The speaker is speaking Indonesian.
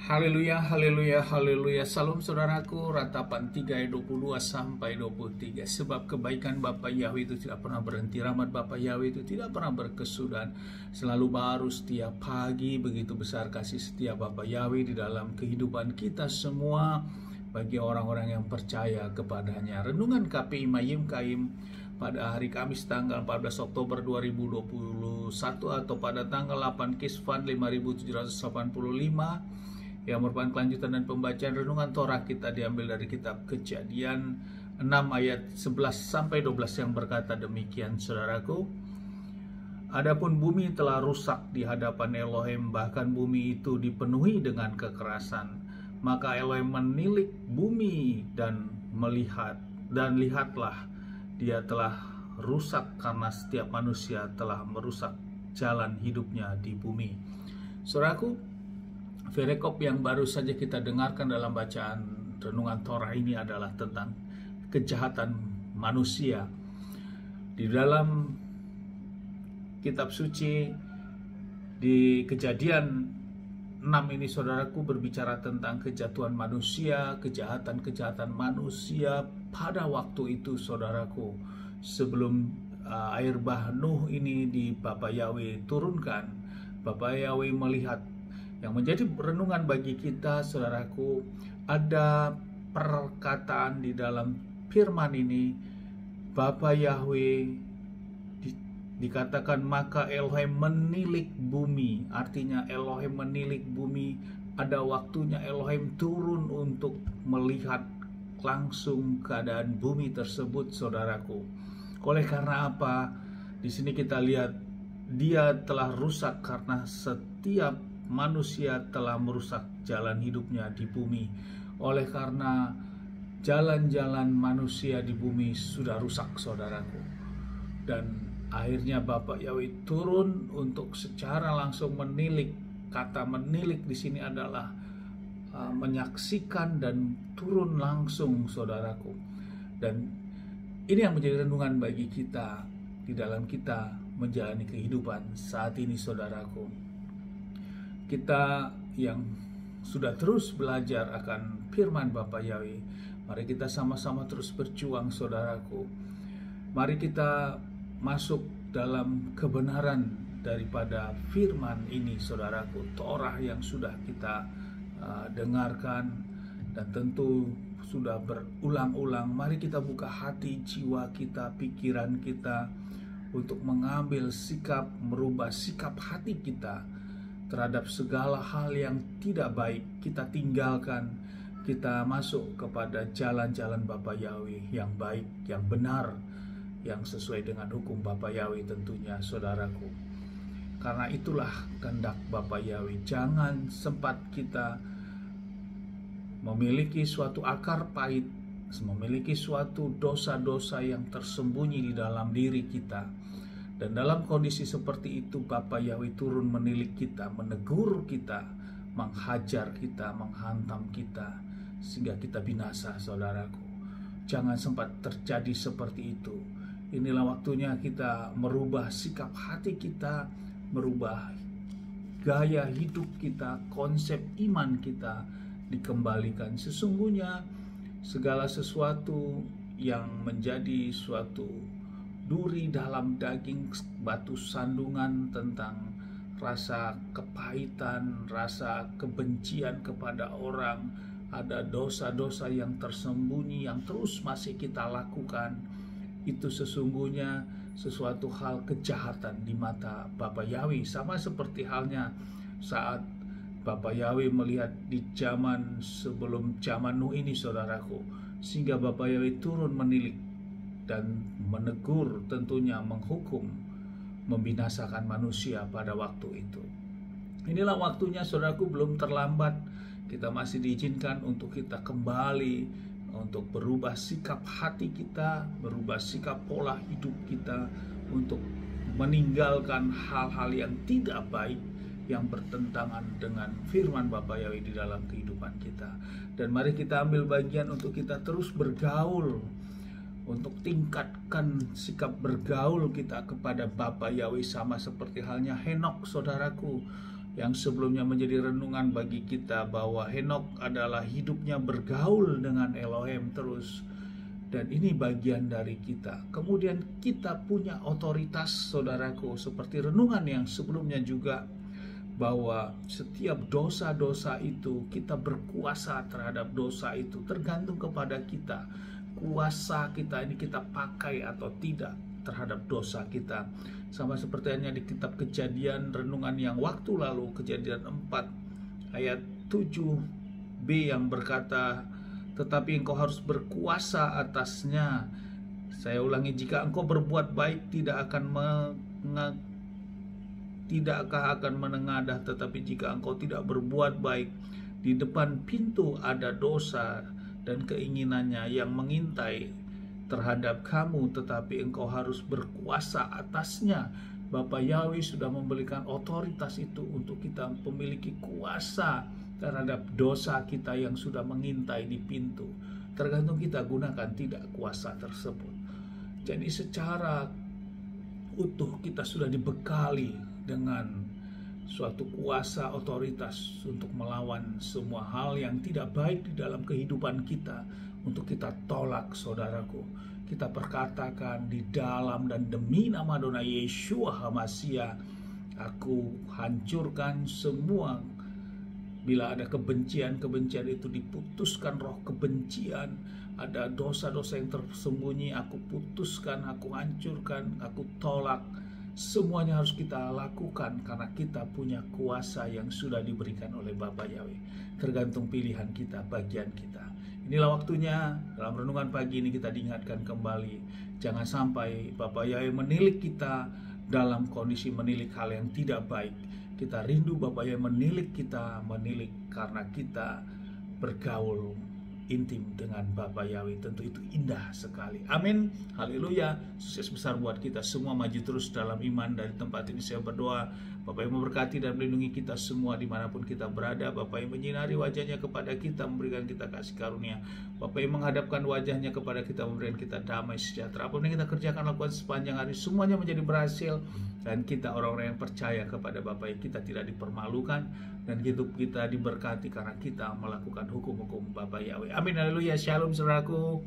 Haleluya, haleluya, haleluya. Salam saudaraku, Ratapan 3 ayat 22 sampai 23. Sebab kebaikan Bapa Yahweh itu tidak pernah berhenti, rahmat Bapa Yahweh itu tidak pernah berkesudahan, selalu baru setiap pagi. Begitu besar kasih setia Bapa Yahweh di dalam kehidupan kita semua bagi orang-orang yang percaya kepadanya. Renungan KPI Mayim Kaim pada hari Kamis tanggal 14 Oktober 2021 atau pada tanggal 8 Kisvan 5785 yang merupakan kelanjutan dan pembacaan renungan Torah kita diambil dari kitab Kejadian 6 ayat 11 sampai 12 yang berkata demikian, saudaraku. Adapun bumi telah rusak di hadapan Elohim, bahkan bumi itu dipenuhi dengan kekerasan. Maka Elohim menilik bumi dan melihat, dan lihatlah dia telah rusak karena setiap manusia telah merusak jalan hidupnya di bumi. Saudaraku, Perikop yang baru saja kita dengarkan dalam bacaan renungan Torah ini adalah tentang kejahatan manusia. Di dalam kitab suci di Kejadian 6 ini, saudaraku, berbicara tentang kejatuhan manusia, kejahatan manusia pada waktu itu, saudaraku. Sebelum air bah Nuh ini di Bapa Yahweh turunkan, Bapa Yahweh melihat. Yang menjadi renungan bagi kita, saudaraku, ada perkataan di dalam firman ini. Bapa Yahweh dikatakan maka Elohim menilik bumi. Artinya Elohim menilik bumi. Ada waktunya Elohim turun untuk melihat langsung keadaan bumi tersebut, saudaraku. Oleh karena apa? Di sini kita lihat dia telah rusak karena setiap manusia telah merusak jalan hidupnya di bumi. Oleh karena jalan-jalan manusia di bumi sudah rusak, saudaraku. Dan akhirnya Bapak Yahweh turun untuk secara langsung menilik. Kata menilik di sini adalah menyaksikan dan turun langsung, saudaraku. Dan ini yang menjadi renungan bagi kita di dalam kita menjalani kehidupan saat ini, saudaraku. Kita yang sudah terus belajar akan firman Bapa Yahweh, mari kita sama-sama terus berjuang, saudaraku. Mari kita masuk dalam kebenaran daripada firman ini, saudaraku. Torah yang sudah kita dengarkan dan tentu sudah berulang-ulang. Mari kita buka hati, jiwa kita, pikiran kita untuk mengambil sikap, merubah sikap hati kita terhadap segala hal yang tidak baik. Kita tinggalkan, kita masuk kepada jalan-jalan Bapa Yahweh yang baik, yang benar, yang sesuai dengan hukum Bapa Yahweh tentunya, saudaraku. Karena itulah kehendak Bapa Yahweh. Jangan sempat kita memiliki suatu akar pahit, memiliki suatu dosa-dosa yang tersembunyi di dalam diri kita. Dan dalam kondisi seperti itu, Bapa Yahweh turun menilik kita, menegur kita, menghajar kita, menghantam kita, sehingga kita binasa, saudaraku. Jangan sempat terjadi seperti itu. Inilah waktunya kita merubah sikap hati kita, merubah gaya hidup kita, konsep iman kita dikembalikan. Sesungguhnya segala sesuatu yang menjadi suatu duri dalam daging, batu sandungan tentang rasa kepahitan, rasa kebencian kepada orang, ada dosa-dosa yang tersembunyi yang terus masih kita lakukan, itu sesungguhnya sesuatu hal kejahatan di mata Bapa Yahweh. Sama seperti halnya saat Bapa Yahweh melihat di zaman sebelum zaman Nuh ini, saudaraku, sehingga Bapa Yahweh turun menilik dan menegur, tentunya menghukum, membinasakan manusia pada waktu itu. Inilah waktunya, saudaraku, belum terlambat. Kita masih diizinkan untuk kita kembali, untuk berubah sikap hati kita, berubah sikap pola hidup kita, untuk meninggalkan hal-hal yang tidak baik, yang bertentangan dengan firman Bapa Yahweh di dalam kehidupan kita. Dan mari kita ambil bagian untuk kita terus bergaul, untuk tingkatkan sikap bergaul kita kepada Bapa Yahweh, sama seperti halnya Henok, saudaraku. yang sebelumnya menjadi renungan bagi kita bahwa Henokh adalah hidupnya bergaul dengan Elohim terus. Dan ini bagian dari kita. Kemudian kita punya otoritas, saudaraku, seperti renungan yang sebelumnya juga, bahwa setiap dosa-dosa itu kita berkuasa terhadap dosa itu, tergantung kepada kita. Kuasa kita ini kita pakai atau tidak terhadap dosa kita. Sama seperti hanya di kitab Kejadian, renungan yang waktu lalu, Kejadian 4 ayat 7b yang berkata, tetapi engkau harus berkuasa atasnya. Saya ulangi, jika engkau berbuat baik tidakkah akan menengadah, tetapi jika engkau tidak berbuat baik, di depan pintu ada dosa dan keinginannya yang mengintai terhadap kamu, tetapi engkau harus berkuasa atasnya. Bapa Yahweh sudah memberikan otoritas itu untuk kita memiliki kuasa terhadap dosa kita yang sudah mengintai di pintu. Tergantung kita gunakan tidak kuasa tersebut. Jadi secara utuh kita sudah dibekali dengan suatu kuasa otoritas untuk melawan semua hal yang tidak baik di dalam kehidupan kita, untuk kita tolak, saudaraku. Kita perkatakan di dalam dan demi nama Adonai Yeshua HaMashiach, aku hancurkan semua. Bila ada kebencian itu diputuskan, roh kebencian, ada dosa-dosa yang tersembunyi, aku putuskan, aku hancurkan, aku tolak. Semuanya harus kita lakukan karena kita punya kuasa yang sudah diberikan oleh Bapa Yahweh. Tergantung pilihan kita, bagian kita. Inilah waktunya dalam renungan pagi ini kita diingatkan kembali. Jangan sampai Bapa Yahweh menilik kita dalam kondisi menilik hal yang tidak baik. Kita rindu Bapa Yahweh menilik kita, menilik karena kita bergaul intim dengan Bapa Yahweh. Tentu itu indah sekali. Amin. Haleluya. Sukses besar buat kita semua, maju terus dalam iman. Dari tempat ini saya berdoa, Bapa yang memberkati dan melindungi kita semua dimanapun kita berada. Bapa yang menyinari wajahnya kepada kita, memberikan kita kasih karunia. Bapa yang menghadapkan wajahnya kepada kita, memberikan kita damai sejahtera. Apa yang kita kerjakan, lakukan sepanjang hari, semuanya menjadi berhasil. Dan kita orang-orang yang percaya kepada Bapa yang kita tidak dipermalukan, dan hidup kita diberkati karena kita melakukan hukum-hukum Bapa Yahweh. Amin. Haleluya. Shalom saudaraku.